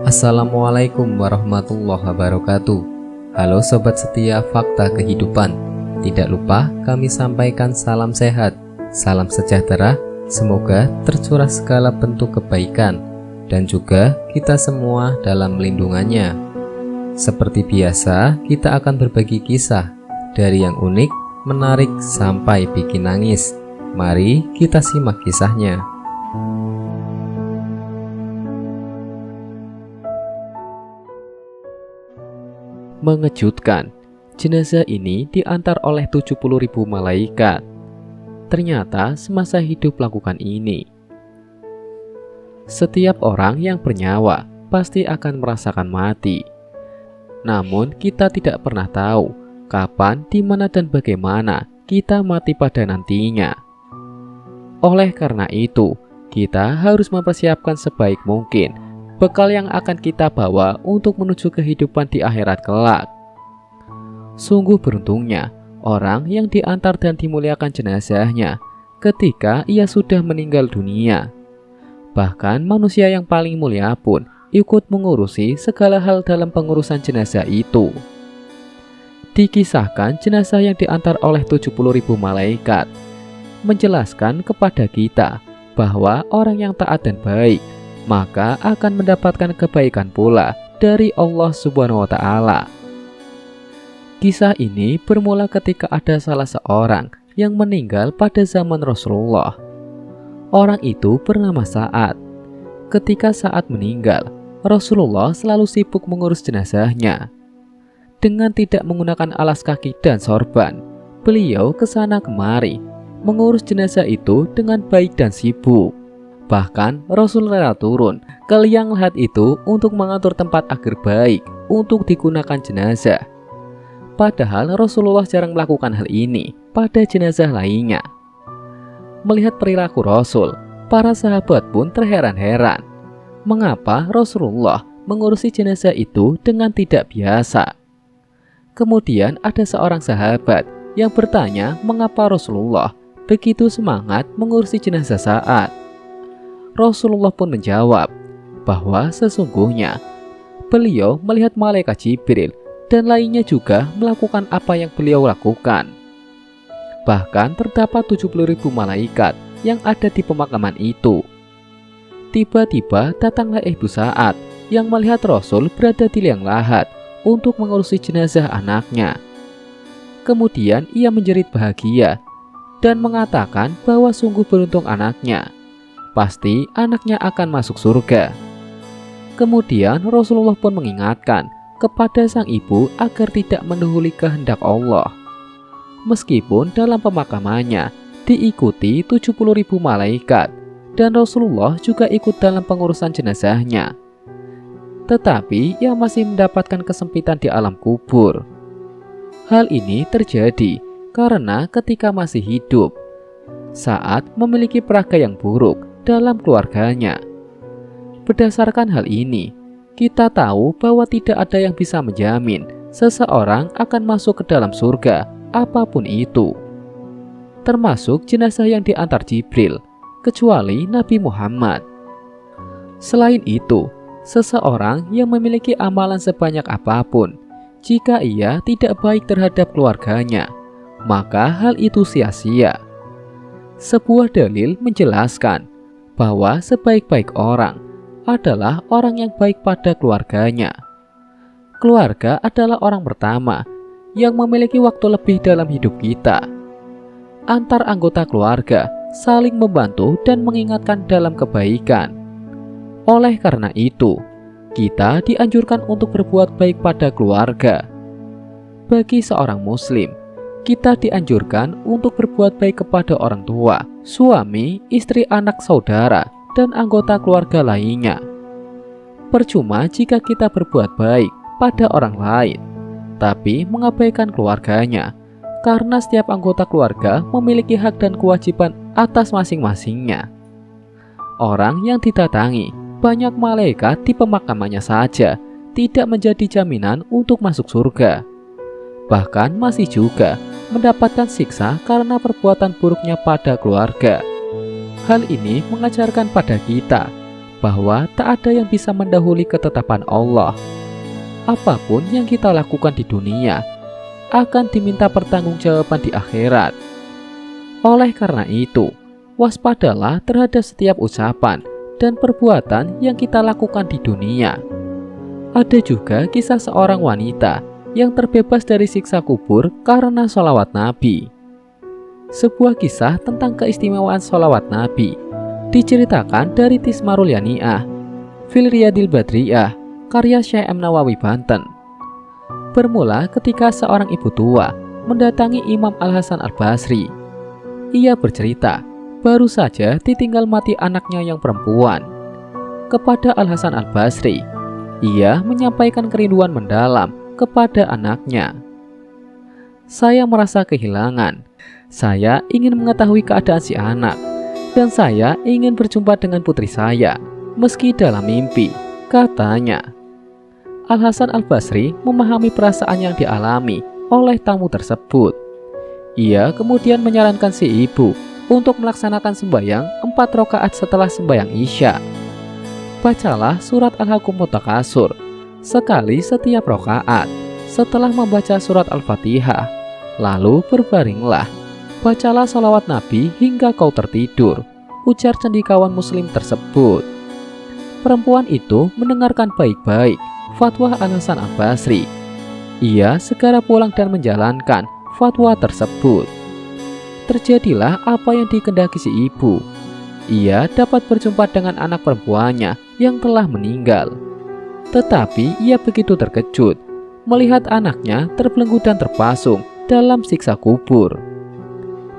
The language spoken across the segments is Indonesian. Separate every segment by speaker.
Speaker 1: Assalamualaikum warahmatullahi wabarakatuh. Halo sobat setia Fakta Kehidupan. Tidak lupa kami sampaikan salam sehat, salam sejahtera. Semoga tercurah segala bentuk kebaikan dan juga kita semua dalam lindungannya. Seperti biasa, kita akan berbagi kisah dari yang unik, menarik sampai bikin nangis. Mari kita simak kisahnya. Mengejutkan, jenazah ini diantar oleh 70.000 malaikat. Ternyata semasa hidup lakukan ini. Setiap orang yang bernyawa pasti akan merasakan mati. Namun kita tidak pernah tahu kapan, di mana dan bagaimana kita mati pada nantinya. Oleh karena itu, kita harus mempersiapkan sebaik mungkin bekal yang akan kita bawa untuk menuju kehidupan di akhirat kelak. Sungguh beruntungnya orang yang diantar dan dimuliakan jenazahnya ketika ia sudah meninggal dunia. Bahkan manusia yang paling mulia pun ikut mengurusi segala hal dalam pengurusan jenazah itu. Dikisahkan jenazah yang diantar oleh 70.000 malaikat menjelaskan kepada kita bahwa orang yang taat dan baik maka akan mendapatkan kebaikan pula dari Allah Subhanahu wa Ta'ala. Kisah ini bermula ketika ada salah seorang yang meninggal pada zaman Rasulullah. Orang itu bernama Sa'ad. Ketika Sa'ad meninggal, Rasulullah selalu sibuk mengurus jenazahnya. Dengan tidak menggunakan alas kaki dan sorban, beliau kesana kemari mengurus jenazah itu dengan baik dan sibuk. Bahkan Rasul rela turun ke liang lahat itu untuk mengatur tempat agar baik untuk digunakan jenazah. Padahal Rasulullah jarang melakukan hal ini pada jenazah lainnya. Melihat perilaku Rasul, para sahabat pun terheran-heran. Mengapa Rasulullah mengurusi jenazah itu dengan tidak biasa? Kemudian ada seorang sahabat yang bertanya mengapa Rasulullah begitu semangat mengurusi jenazah Sa'ad. Rasulullah pun menjawab bahwa sesungguhnya beliau melihat malaikat Jibril dan lainnya juga melakukan apa yang beliau lakukan. Bahkan terdapat 70.000 malaikat yang ada di pemakaman itu. Tiba-tiba datanglah ibu Sa'ad yang melihat Rasul berada di liang lahat untuk mengurusi jenazah anaknya. Kemudian ia menjerit bahagia dan mengatakan bahwa sungguh beruntung anaknya. Pasti anaknya akan masuk surga. Kemudian Rasulullah pun mengingatkan kepada sang ibu agar tidak mendahului kehendak Allah. Meskipun dalam pemakamannya diikuti 70.000 malaikat dan Rasulullah juga ikut dalam pengurusan jenazahnya, tetapi ia masih mendapatkan kesempitan di alam kubur. Hal ini terjadi karena ketika masih hidup, Sa'ad memiliki peraga yang buruk dalam keluarganya. Berdasarkan hal ini, kita tahu bahwa tidak ada yang bisa menjamin seseorang akan masuk ke dalam surga apapun itu, termasuk jenazah yang diantar Jibril, kecuali Nabi Muhammad. Selain itu, seseorang yang memiliki amalan sebanyak apapun, jika ia tidak baik terhadap keluarganya, maka hal itu sia-sia. Sebuah dalil menjelaskan bahwa sebaik-baik orang adalah orang yang baik pada keluarganya. Keluarga adalah orang pertama yang memiliki waktu lebih dalam hidup kita. Antar anggota keluarga saling membantu dan mengingatkan dalam kebaikan. Oleh karena itu, kita dianjurkan untuk berbuat baik pada keluarga. Bagi seorang muslim, kita dianjurkan untuk berbuat baik kepada orang tua, suami, istri, anak, saudara, dan anggota keluarga lainnya. Percuma jika kita berbuat baik pada orang lain, tapi mengabaikan keluarganya, karena setiap anggota keluarga memiliki hak dan kewajiban atas masing-masingnya. Orang yang didatangi banyak malaikat di pemakamannya saja tidak menjadi jaminan untuk masuk surga. Bahkan masih juga mendapatkan siksa karena perbuatan buruknya pada keluarga. Hal ini mengajarkan pada kita bahwa tak ada yang bisa mendahului ketetapan Allah. Apapun yang kita lakukan di dunia akan diminta pertanggungjawaban di akhirat. Oleh karena itu, waspadalah terhadap setiap ucapan dan perbuatan yang kita lakukan di dunia. Ada juga kisah seorang wanita yang terbebas dari siksa kubur karena sholawat Nabi. Sebuah kisah tentang keistimewaan sholawat Nabi diceritakan dari Tismarul Yani'ah, Fil Riyadil Badriyah, karya Syekh M. Nawawi Banten. Bermula ketika seorang ibu tua mendatangi Imam Al-Hasan Al-Basri. Ia bercerita, baru saja ditinggal mati anaknya yang perempuan. Kepada Al-Hasan Al-Basri, ia menyampaikan kerinduan mendalam kepada anaknya. Saya merasa kehilangan. Saya ingin mengetahui keadaan si anak, dan saya ingin berjumpa dengan putri saya, meski dalam mimpi, katanya. Al-Hasan Al-Basri memahami perasaan yang dialami oleh tamu tersebut. Ia kemudian menyarankan si ibu untuk melaksanakan sembahyang 4 rakaat setelah sembahyang Isya. Bacalah surat Al-Haqqum Mutakasur sekali setiap rakaat setelah membaca surat Al-Fatihah. Lalu berbaringlah, bacalah salawat Nabi hingga kau tertidur, ujar cendikawan muslim tersebut. Perempuan itu mendengarkan baik-baik fatwa Al-Hasan Al-Basri. Ia segera pulang dan menjalankan fatwa tersebut. Terjadilah apa yang dikehendaki si ibu. Ia dapat berjumpa dengan anak perempuannya yang telah meninggal. Tetapi ia begitu terkejut melihat anaknya terbelenggu dan terpasung dalam siksa kubur.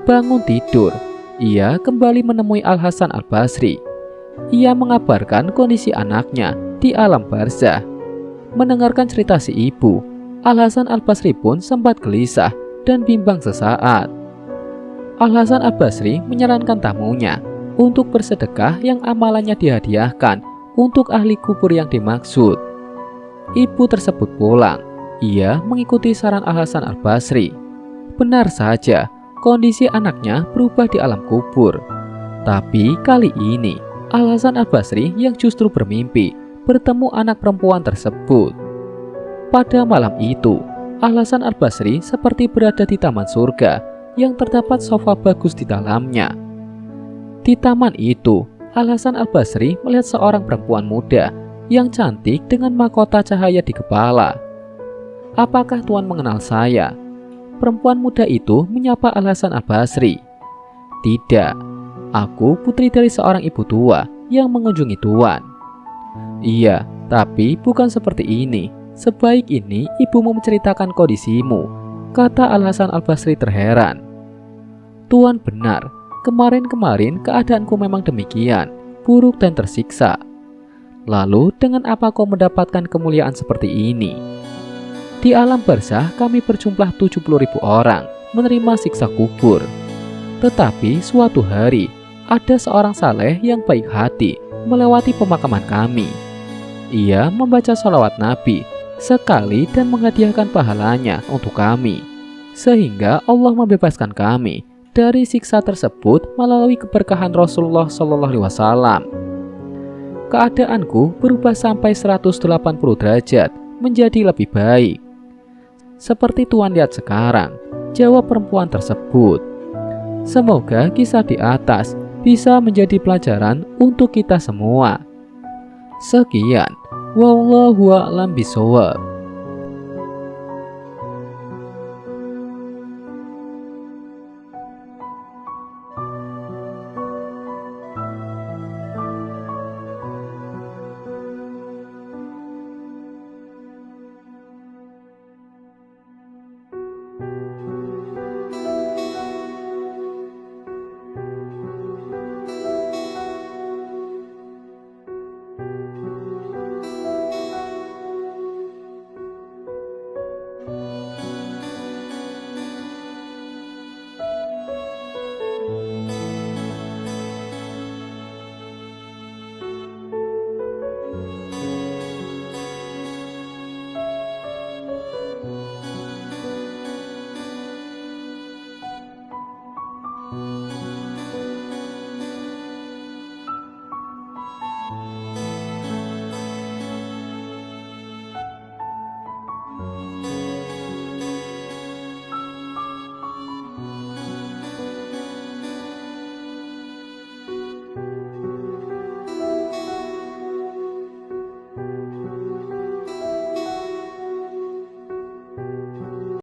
Speaker 1: Bangun tidur, ia kembali menemui Al-Hasan Al-Basri. Ia mengabarkan kondisi anaknya di alam barzah. Mendengarkan cerita si ibu, Al-Hasan Al-Basri pun sempat gelisah dan bimbang sesaat. Al-Hasan Al-Basri menyarankan tamunya untuk bersedekah yang amalannya dihadiahkan untuk ahli kubur yang dimaksud. Ibu tersebut pulang. Ia mengikuti saran Al-Hasan Al-Basri. Benar saja, kondisi anaknya berubah di alam kubur. Tapi kali ini, Al-Hasan Al-Basri yang justru bermimpi bertemu anak perempuan tersebut. Pada malam itu, Al-Hasan Al-Basri seperti berada di taman surga yang terdapat sofa bagus di dalamnya. Di taman itu, Al-Hasan Al-Basri melihat seorang perempuan muda yang cantik dengan mahkota cahaya di kepala. Apakah Tuan mengenal saya? Perempuan muda itu menyapa Al-Hasan Al-Basri. Tidak, aku putri dari seorang ibu tua yang mengunjungi Tuan. Iya, tapi bukan seperti ini. Sebaik ini ibumu menceritakan kondisimu, kata Al-Hasan Al-Basri terheran. Tuan benar, kemarin-kemarin keadaanku memang demikian, buruk dan tersiksa. Lalu dengan apa kau mendapatkan kemuliaan seperti ini? Di alam barzah kami berjumlah 70.000 orang menerima siksa kubur. Tetapi suatu hari ada seorang saleh yang baik hati melewati pemakaman kami. Ia membaca salawat Nabi sekali dan menghadiahkan pahalanya untuk kami, sehingga Allah membebaskan kami dari siksa tersebut melalui keberkahan Rasulullah SAW. Keadaanku berubah sampai 180 derajat menjadi lebih baik. Seperti Tuan lihat sekarang, jawab perempuan tersebut. Semoga kisah di atas bisa menjadi pelajaran untuk kita semua. Sekian, wallahu a'lam bishawab.